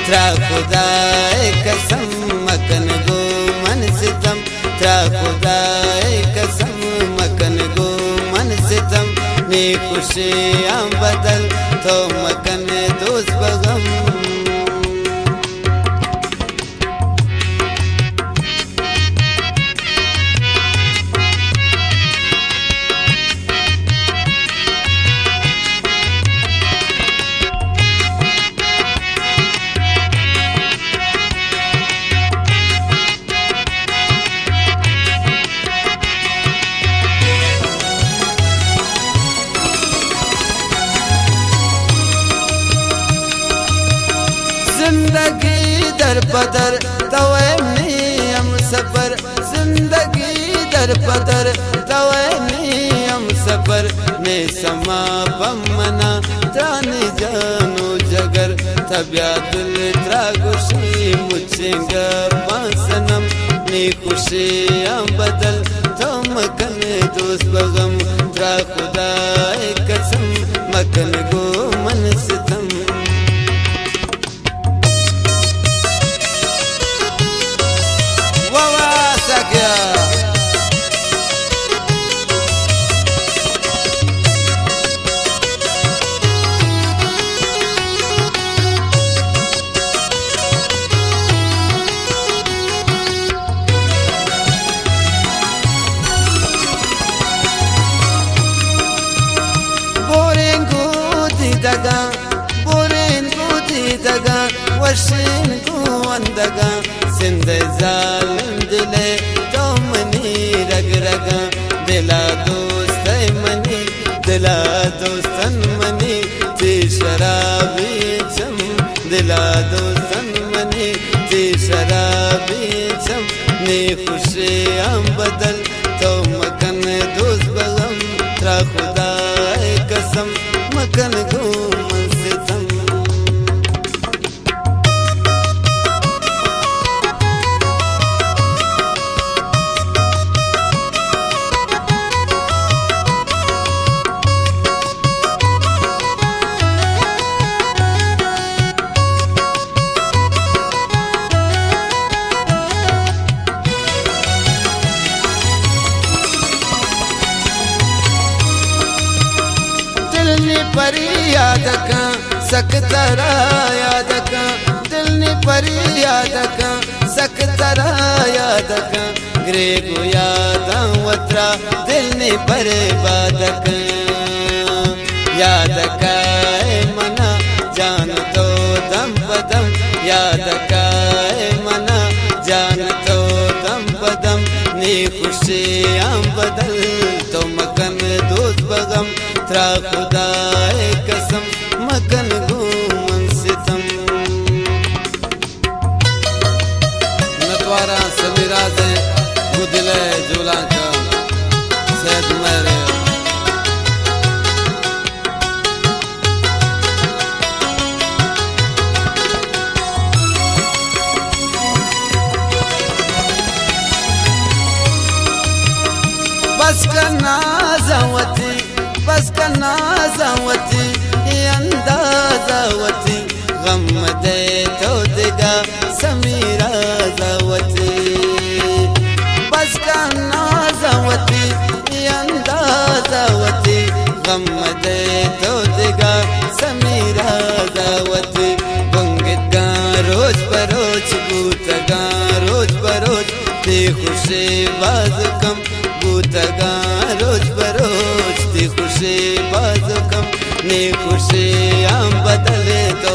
त्रा खुदाए कसम मकन गो मन सितम, त्रा खुदाए कसम मकन गो मन सितम। नी खुशियाँ बदल तो मकन दोस्त बगम। जिंदगी दर पदर तवे नियम सफर, जिंदगी दर पदर तवे नियम सफर। ने समा बमना त्रानी जानो जगर, तब्या दिल त्रा खुशी मुझेगा पासनम। नी खुशियाँ बदल तो मकन दोस्त बगम, त्रा खुदाए कसम मकन गो मन सितम। daga boren gudi daga washin guan daga sinde zalim dile tomni rag raga dila dost mani dila dostan mani ti sharabi cham dila dostan mani ti sharabi cham ne khushiyan badal to makan dost bagam tra khuda कसम मकन गो मन सितम। परी याद का सकतरा याद का दिल ने परी याद का सकतरा याद का ग्रे को याद वत्रा दिल ने परे बाद का याद का मना जान तो दम बदम याद का मना जान तो दम बदम नी खुशियाँ बदल तो मकन दोस्त बगम त्रा खुदाए कसम मकन गो मन सितम। नतवारा समीरा से गुदिले झूला का सैद मेरे बस करना जावती बस करना जावती अंदाजावती गम दे तो देगा समीरा जावती बस करना जावती अंदाजावती गम दे तो देगा समीरा जावती बंगत गा रोज बरोज बूतगा रोज बरोज ते खुशी बाज कम बूतगा रोज बरोज ते खुशी बाज कम ने खुशियाँ बदले तो